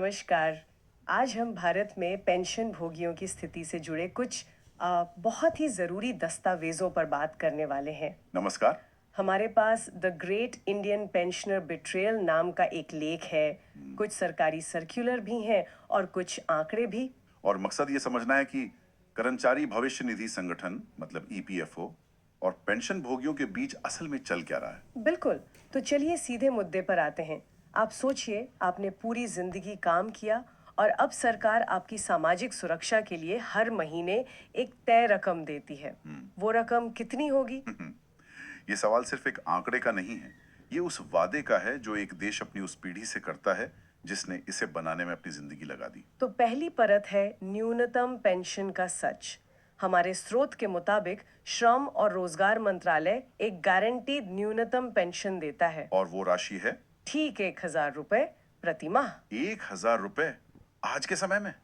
नमस्कार। आज हम भारत में पेंशन भोगियों की स्थिति से जुड़े कुछ बहुत ही ज़रूरी दस्तावेज़ों पर बात करने वाले हैं। नमस्कार। हमारे पास the great Indian pensioner betrayal नाम का एक लेख है, कुछ सरकारी सर्कुलर भी हैं और कुछ आंकड़े भी। और मकसद ये समझना है कि कर्मचारी भविष्य निधि संगठन मतलब ईपीएफओ और पेंशन भोगियों के बीच असल में चल क्या रहा है। बिल्कुल। तो चलिए सीधे मुद्दे पर आते हैं। आप सोचिए, आपने पूरी जिंदगी काम किया और अब सरकार आपकी सामाजिक सुरक्षा के लिए हर महीने एक तय रकम देती है। वो रकम कितनी होगी? ये सवाल सिर्फ एक आंकड़े का नहीं है, ये उस वादे का है जो एक देश अपनी उस पीढ़ी से करता है जिसने इसे बनाने में अपनी जिंदगी लगा दी। तो पहली परत है न्यूनतम पेंशन का सच। हमारे स्रोत के मुताबिक श्रम और रोजगार मंत्रालय एक गारंटीड न्यूनतम पेंशन देता है। और वो राशि है ठीक 1,000 रुपए प्रति माह। 1,000 रुपए आज के समय में।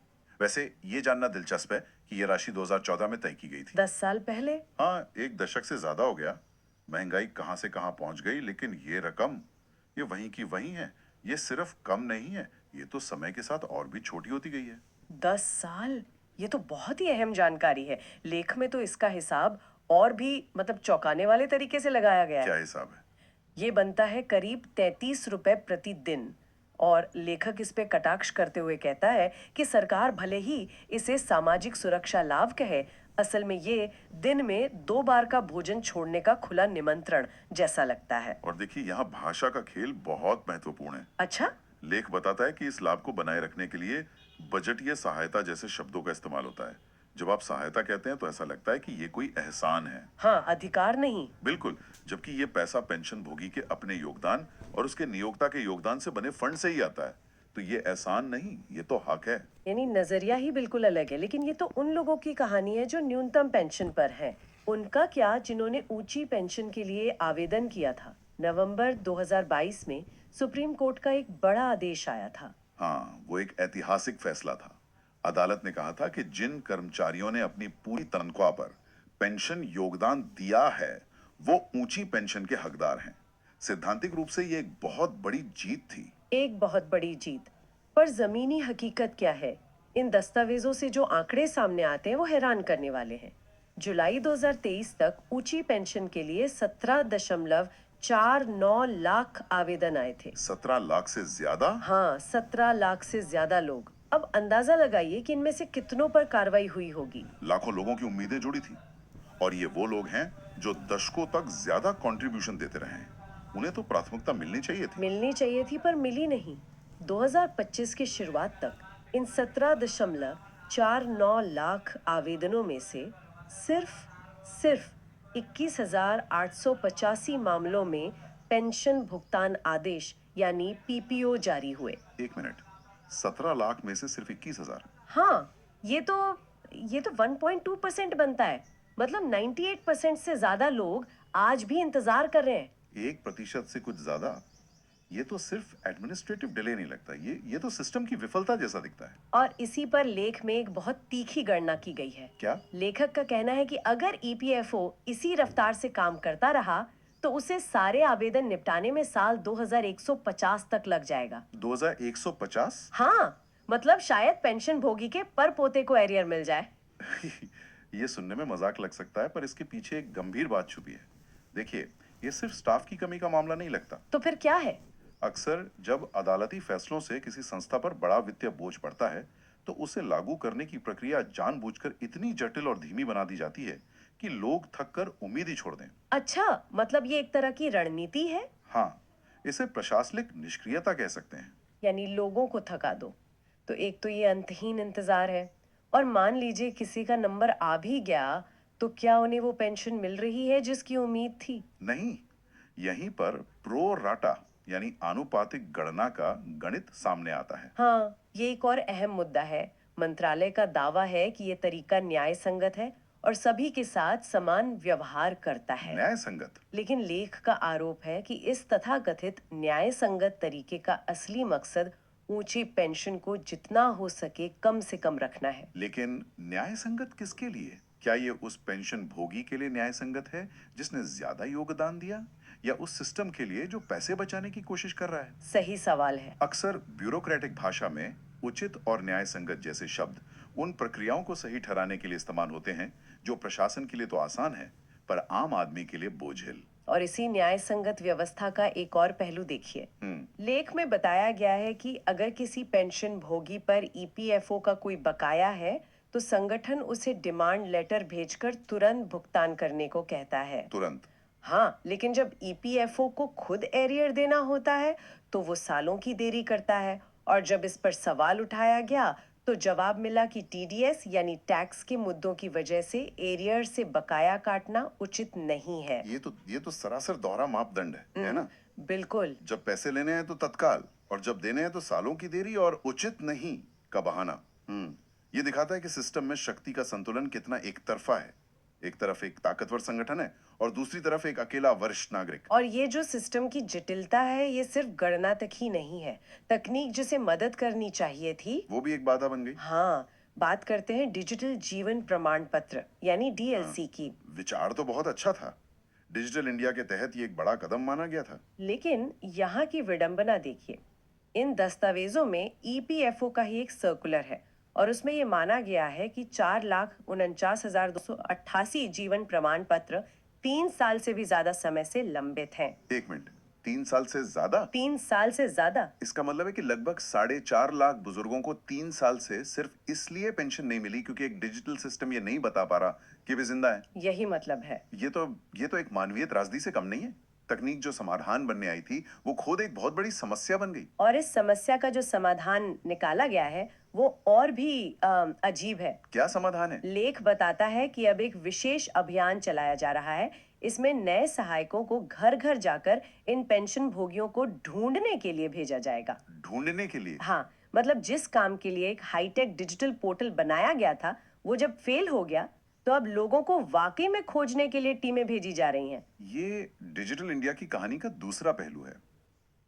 वैसे ये जानना दिलचस्प है कि ये राशि 2014 में तय की गई थी। 10 साल पहले। हाँ, एक दशक से ज्यादा हो गया। महंगाई कहां से कहां पहुंच गई, लेकिन ये रकम ये वहीं की वहीं है। ये सिर्फ कम नहीं है, ये तो समय के साथ और भी छोटी होती गई है। 10 साल, ये तो बहुत ही अहम जानकारी है। लेख में तो इसका हिसाब और भी चौंकाने वाले तरीके से लगाया गया क्या है। हिसाब है? ये बनता है करीब 33 रुपए प्रतिदिन। और लेखक इस पे कटाक्ष करते हुए कहता है कि सरकार भले ही इसे सामाजिक सुरक्षा लाभ कहे, असल में ये दिन में 2 बार का भोजन छोड़ने का खुला निमंत्रण जैसा लगता है। और देखिए, यहाँ भाषा का खेल बहुत महत्वपूर्ण है। अच्छा। लेख बताता है कि इस लाभ को बनाए रखने के लिए बजटीय सहायता जैसे शब्दों का इस्तेमाल होता है। जब आप सहायता कहते हैं तो ऐसा लगता है कि ये कोई एहसान है। हाँ, अधिकार नहीं। बिल्कुल, जबकि ये पैसा पेंशन भोगी के अपने योगदान और उसके नियोक्ता के योगदान से बने फंड से ही आता है। तो ये एहसान नहीं, ये तो हक है। यानी नजरिया ही बिल्कुल अलग है। लेकिन ये तो उन लोगों की कहानी है जो न्यूनतम पेंशन पर हैं। उनका क्या, जिन्होंने ऊंची पेंशन के लिए आवेदन किया था? नवंबर 2022 में सुप्रीम कोर्ट का एक बड़ा आदेश आया था। हाँ, वो एक ऐतिहासिक फैसला था। अदालत ने कहा था कि जिन कर्मचारियों ने अपनी पूरी तनख्वाह पर पेंशन योगदान दिया है, वो ऊंची पेंशन के हकदार हैं। सैद्धांतिक रूप से ये एक बहुत बड़ी जीत थी। एक बहुत बड़ी जीत। पर जमीनी हकीकत क्या है? इन दस्तावेजों से जो आंकड़े सामने आते हैं वो हैरान करने वाले हैं। जुलाई 2023 तक ऊंची पेंशन के लिए 17.49 लाख आवेदन आए थे। 17 लाख से ज्यादा। हाँ, 17 लाख से ज्यादा लोग। अब अंदाजा लगाइए कि इनमें से कितनों पर कार्रवाई हुई होगी। लाखों लोगों की उम्मीदें जुड़ी थी। और ये वो लोग हैं जो दशकों तक ज्यादा कंट्रीब्यूशन देते रहे हैं। उन्हें तो प्राथमिकता मिलनी चाहिए थी। मिलनी चाहिए थी पर मिली नहीं। 2025 की शुरुआत तक इन 17.49 लाख आवेदनों में से सिर्फ सिर्फ 21,885 मामलों में पेंशन भुगतान आदेश यानी पीपीओ जारी हुए। एक मिनट, 17 लाख में से सिर्फ 21,000? हाँ, ये तो 1.2% बनता है। मतलब 98% से ज्यादा लोग आज भी इंतजार कर रहे हैं। 1% से कुछ ज्यादा? ये तो सिर्फ एडमिनिस्ट्रेटिव डिले नहीं लगता, ये तो सिस्टम की विफलता जैसा दिखता है। और इसी पर लेख में एक बहुत तीखी गणना की गई है। क्या? लेखक का कहना है कि अगर ईपीएफओ इसी रफ्तार से काम करता रहा तो उसे सारे आवेदन निपटाने में साल 2150 तक लग जाएगा। 2150? हाँ, मतलब शायद पेंशन भोगी के पर पोते को एरियर मिल जाए। ये सुनने में मजाक लग सकता है, पर इसके पीछे एक गंभीर बात छुपी है। देखिए, ये सिर्फ स्टाफ की कमी का मामला नहीं लगता। तो फिर क्या है? अक्सर जब अदालती फैसलों से किसी संस्था पर बड़ा वित्तीय बोझ पड़ता है, तो उसे लागू करने की प्रक्रिया जानबूझकर इतनी जटिल और धीमी बना दी जाती है कि लोग थक कर उम्मीद ही छोड़ दें। अच्छा, मतलब ये एक तरह की रणनीति है। हाँ, इसे प्रशासनिक निष्क्रियता कह सकते हैं। यानी लोगों को थका दो। तो एक तो ये अंतहीन इंतजार है। और मान लीजिए किसी का नंबर आ भी गया, तो क्या उन्हें वो पेंशन मिल रही है जिसकी उम्मीद थी? नहीं, यहीं पर प्रो राटा यानी आनुपातिक गणना का गणित सामने आता है। हाँ, ये एक और अहम मुद्दा है। मंत्रालय का दावा है कि ये तरीका न्याय संगत है और सभी के साथ समान व्यवहार करता है। न्याय संगत? लेकिन लेख का आरोप है कि इस तथाकथित न्याय संगत तरीके का असली मकसद ऊंची पेंशन को जितना हो सके कम से कम रखना है। लेकिन न्याय संगत किसके लिए? क्या ये उस पेंशन भोगी के लिए न्याय संगत है जिसने ज्यादा योगदान दिया, या उस सिस्टम के लिए जो पैसे बचाने की कोशिश कर रहा है? सही सवाल है। अक्सर ब्यूरोक्रेटिक भाषा में उचित और न्याय संगत जैसे शब्द उन प्रक्रियाओं को सही ठहराने के लिए इस्तेमाल होते हैं जो प्रशासन के लिए तो आसान है, पर आम आदमी के लिए बोझिल। और इसी न्याय संगत व्यवस्था का एक और पहलू देखिए। लेख में बताया गया है कि अगर किसी पेंशन भोगी पर ईपीएफओ का कोई बकाया है, तो संगठन उसे डिमांड लेटर भेजकर तुरंत भुगतान करने को कहता है। तुरंत। हाँ, लेकिन जब ईपीएफओ को खुद एरियर देना होता है, तो वो सालों की देरी करता है। और जब इस पर सवाल उठाया गया, तो जवाब मिला कि टीडीएस यानी टैक्स के मुद्दों की वजह से एरियर से बकाया काटना उचित नहीं है। ये तो सरासर दोहरा मापदंड है ना? बिल्कुल। जब पैसे लेने हैं तो तत्काल, और जब देने हैं तो सालों की देरी और उचित नहीं का बहाना। ये दिखाता है कि सिस्टम में शक्ति का संतुलन कितना एक तरफा है। एक तरफ एक ताकतवर संगठन है और दूसरी तरफ एक अकेला वरिष्ठ नागरिक। और ये जो सिस्टम की जटिलता है, ये सिर्फ गणना तक ही नहीं है। तकनीक जिसे मदद करनी चाहिए थी, वो भी एक बाधा बन गई। हाँ, बात करते हैं डिजिटल जीवन प्रमाण पत्र यानी हाँ, डीएलसी की। विचार तो बहुत अच्छा था। डिजिटल इंडिया के तहत ये एक बड़ा कदम माना गया था। लेकिन यहाँ की विडंबना देखिए। इन दस्तावेजों में ईपीएफओ का ही एक सर्कुलर है और उसमें ये माना गया है कि 4,49,288 जीवन प्रमाण पत्र 3 साल से भी ज्यादा समय से लंबित हैं। एक मिनट, 3 साल से ज्यादा? 3 साल से ज्यादा। इसका मतलब है कि लगभग 4.5 लाख बुजुर्गों को 3 साल से सिर्फ इसलिए पेंशन नहीं मिली क्योंकि एक डिजिटल सिस्टम ये नहीं बता पा रहा कि वे जिंदा हैं। यही मतलब है। ये तो एक मानवीय त्रासदी से कम नहीं है। तकनीक जो समाधान बनने आई थी वो खुद एक बहुत बड़ी समस्या बन गई। और इस समस्या का जो समाधान निकाला गया है, वो और भी अजीब है। क्या समाधान है? लेख बताता है कि अब एक विशेष अभियान चलाया जा रहा है। इसमें नए सहायकों को घर घर जाकर इन पेंशन भोगियों को ढूंढने के लिए भेजा जाएगा। ढूंढने के लिए? हाँ, मतलब जिस काम के लिए एक हाईटेक डिजिटल पोर्टल बनाया गया था, वो जब फेल हो गया, तो अब लोगों को वाकई में खोजने के लिए टीमें भेजी जा रही हैं। ये डिजिटल इंडिया की कहानी का दूसरा पहलू है।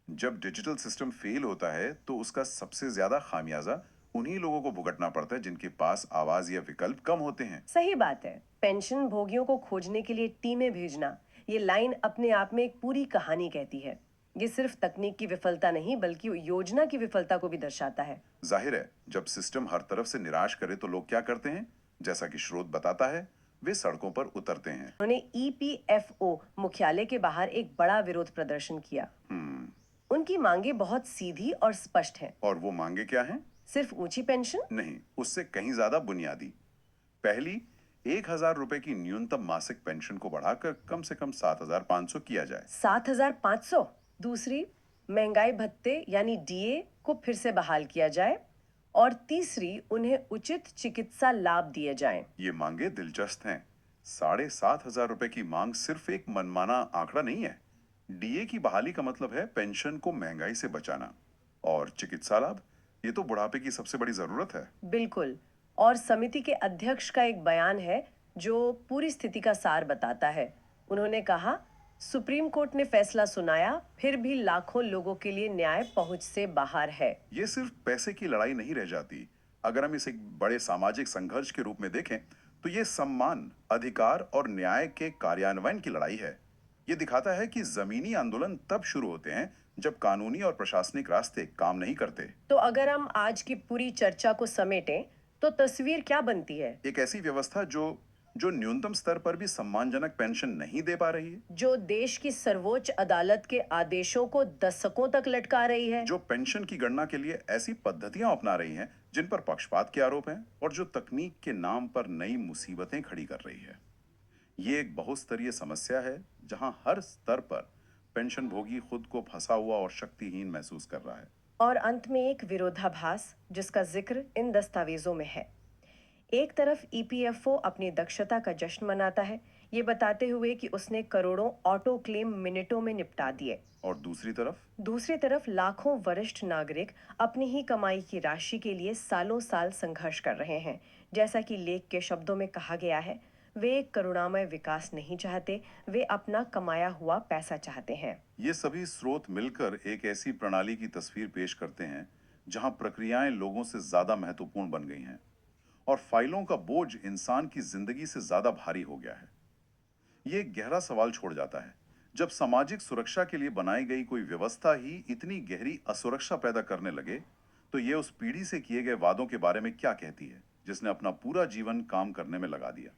जब डिजिटल सिस्टम फेल होता है तो उसका सबसे ज्यादा खामियाजा उन्हीं लोगों को भुगतना पड़ता है जिनके पास आवाज या विकल्प कम होते हैं। सही बात है। पेंशन भोगियों को खोजने के लिए टीमें भेजना, ये लाइन अपने आप में एक पूरी कहानी कहती है। ये सिर्फ तकनीक की विफलता नहीं, बल्कि योजना की विफलता को भी दर्शाता है। जाहिर है, जब सिस्टम हर तरफ से निराश करे तो लोग क्या करते हैं? जैसा कि स्रोत बताता है, वे सड़कों पर उतरते हैं। उन्होंने ईपीएफओ मुख्यालय के बाहर एक बड़ा विरोध प्रदर्शन किया। उनकी मांगे बहुत सीधी और स्पष्ट हैं। और वो मांगे क्या हैं? सिर्फ ऊंची पेंशन नहीं, उससे कहीं ज्यादा बुनियादी। पहली, 1,000 रुपए की न्यूनतम मासिक पेंशन को बढ़ाकर कम से कम 7,500 किया जाए। 7,500। दूसरी, महंगाई भत्ते यानी डीए को फिर से बहाल किया जाए। और तीसरी, उन्हें उचित चिकित्सा लाभ दिए जाएं। ये मांगे दिलचस्प हैं। 7,500 रुपए की मांग सिर्फ एक मनमाना आंकड़ा नहीं है। डीए की बहाली का मतलब है पेंशन को महंगाई से बचाना। और चिकित्सा लाभ, ये तो बुढ़ापे की सबसे बड़ी जरूरत है। बिल्कुल। और समिति के अध्यक्ष का एक बयान है जो पूरी स्थिति का सार बताता है। उन्होंने कहा, सुप्रीम कोर्ट ने फैसला सुनाया, फिर भी लाखों लोगों के लिए न्याय पहुंच से बाहर है। ये सिर्फ पैसे की लड़ाई नहीं रह जाती। अगर हम इसे एक बड़े सामाजिक संघर्ष के रूप में देखें तो ये सम्मान, अधिकार और न्याय के कार्यान्वयन की लड़ाई है। ये दिखाता है कि जमीनी आंदोलन तब शुरू होते हैं जब कानूनी और प्रशासनिक रास्ते काम नहीं करते। तो अगर हम आज की पूरी चर्चा को समेटें, तो तस्वीर क्या बनती है? एक ऐसी व्यवस्था जो जो न्यूनतम स्तर पर भी सम्मानजनक पेंशन नहीं दे पा रही है, जो देश की सर्वोच्च अदालत के आदेशों को दशकों तक लटका रही है, जो पेंशन की गणना के लिए ऐसी पद्धतियां अपना रही हैं जिन पर पक्षपात के आरोप हैं, और जो तकनीक के नाम पर नई मुसीबतें खड़ी कर रही है। ये एक बहुस्तरीय समस्या है जहां हर स्तर पर पेंशन भोगी खुद को फंसा हुआ और शक्तिहीन महसूस कर रहा है। और अंत में एक विरोधाभास जिसका जिक्र इन दस्तावेजों में है। एक तरफ ईपीएफओ अपनी दक्षता का जश्न मनाता है, ये बताते हुए कि उसने करोड़ों ऑटो क्लेम मिनटों में निपटा दिए। और दूसरी तरफ लाखों वरिष्ठ नागरिक अपनी ही कमाई की राशि के लिए सालों साल संघर्ष कर रहे हैं। जैसा कि लेख के शब्दों में कहा गया है, वे एक करुणामय विकास नहीं चाहते, वे अपना कमाया हुआ पैसा चाहते हैं। ये सभी स्रोत मिलकर एक ऐसी प्रणाली की तस्वीर पेश करते हैं जहां प्रक्रियाएं लोगों से ज्यादा महत्वपूर्ण बन गई हैं और फाइलों का बोझ इंसान की जिंदगी से ज्यादा भारी हो गया है। ये एक गहरा सवाल छोड़ जाता है। जब सामाजिक सुरक्षा के लिए बनाई गई कोई व्यवस्था ही इतनी गहरी असुरक्षा पैदा करने लगे, तो ये उस पीढ़ी से किए गए वादों के बारे में क्या कहती है जिसने अपना पूरा जीवन काम करने में लगा दिया?